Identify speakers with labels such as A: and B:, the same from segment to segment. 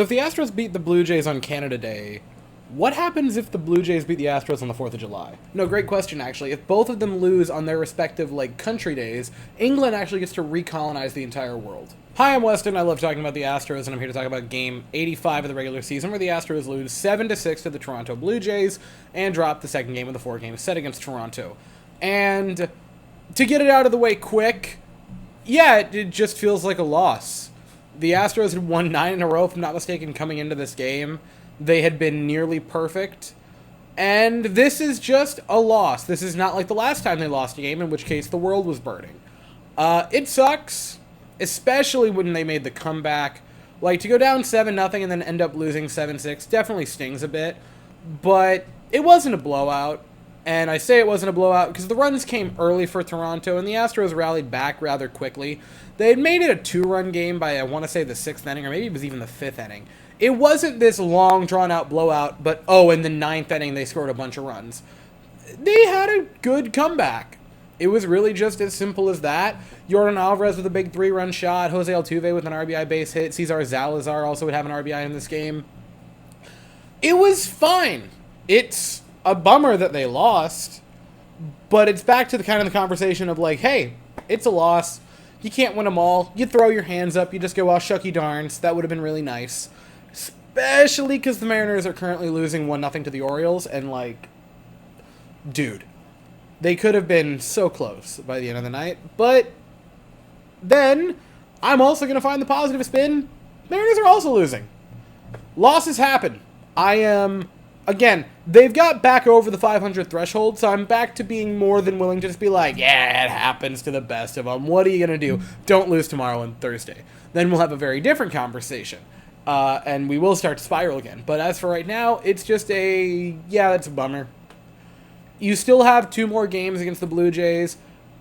A: So if the Astros beat the Blue Jays on Canada Day, what happens if the Blue Jays beat the Astros on the 4th of July? No, great question, actually. If both of them lose on their respective, country days, England actually gets to recolonize the entire world. Hi, I'm Weston. I love talking about the Astros, and I'm here to talk about Game 85 of the regular season, where the Astros lose 7-6 to the Toronto Blue Jays and drop the second game of the 4-game set against Toronto. And to get it out of the way quick, yeah, it just feels like a loss. The Astros had won 9 in a row, if I'm not mistaken, coming into this game. They had been nearly perfect. And this is just a loss. This is not like the last time they lost a game, in which case the world was burning. It sucks, especially when they made the comeback. To go down 7-0 and then end up losing 7-6 definitely stings a bit. But it wasn't a blowout. And I say it wasn't a blowout because the runs came early for Toronto, and the Astros rallied back rather quickly. They had made it a 2-run game by, I want to say, the 6th inning, or maybe it was even the 5th inning. It wasn't this long, drawn-out blowout, but, in the 9th inning they scored a bunch of runs. They had a good comeback. It was really just as simple as that. Yordan Alvarez with a big 3-run shot, Jose Altuve with an RBI base hit, Cesar Salazar also would have an RBI in this game. It was fine. It's a bummer that they lost, but it's back to the kind of the conversation of hey, it's a loss. You can't win them all. You throw your hands up. You just go, shucky darns. That would have been really nice. Especially because the Mariners are currently losing 1-0 to the Orioles, and dude, they could have been so close by the end of the night. But then I'm also going to find the positive spin. Mariners are also losing. Losses happen. Again, they've got back over the 500 threshold, so I'm back to being more than willing to just be yeah, it happens to the best of them. What are you going to do? Don't lose tomorrow and Thursday. Then we'll have a very different conversation, and we will start to spiral again. But as for right now, it's just that's a bummer. You still have 2 more games against the Blue Jays.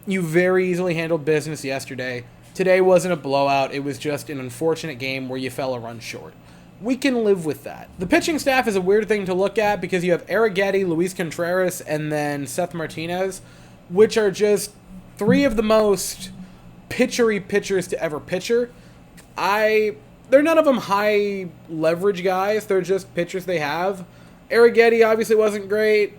A: You very easily handled business yesterday. Today wasn't a blowout. It was just an unfortunate game where you fell a run short. We can live with that. The pitching staff is a weird thing to look at because you have Arrighetti, Luis Contreras, and then Seth Martinez, which are just 3 of the most pitchery pitchers to ever pitcher. They're none of them high leverage guys. They're just pitchers they have. Arrighetti obviously wasn't great.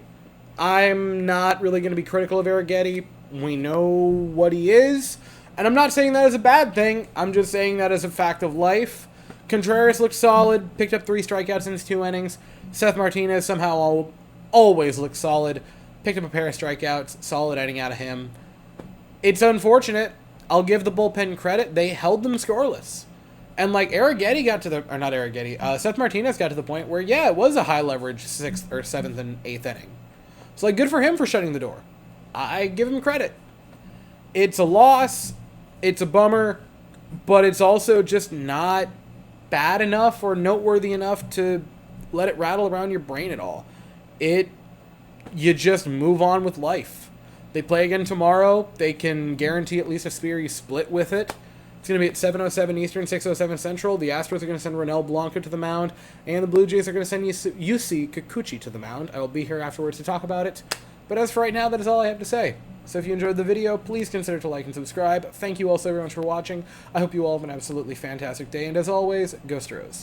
A: I'm not really going to be critical of Arrighetti. We know what he is. And I'm not saying that as a bad thing. I'm just saying that as a fact of life. Contreras looked solid, picked up 3 strikeouts in his 2 innings. Seth Martinez somehow always looks solid, picked up a pair of strikeouts, solid inning out of him. It's unfortunate. I'll give the bullpen credit. They held them scoreless. And Arrighetti got to Seth Martinez got to the point where, it was a high leverage 6th or 7th and 8th inning. So good for him for shutting the door. I give him credit. It's a loss. It's a bummer. But it's also just not bad enough or noteworthy enough to let it rattle around your brain at all. You just move on with life. They play again tomorrow. They can guarantee at least a series split with it. It's going to be at 7:07 Eastern, 6:07 Central. The Astros are going to send Ronel Blanco to the mound, and the Blue Jays are going to send HOU6-TOR7 to the mound. I will be here afterwards to talk about it. But as for right now, that is all I have to say. So if you enjoyed the video, please consider to like and subscribe. Thank you all so very much for watching. I hope you all have an absolutely fantastic day, and as always, go Astros.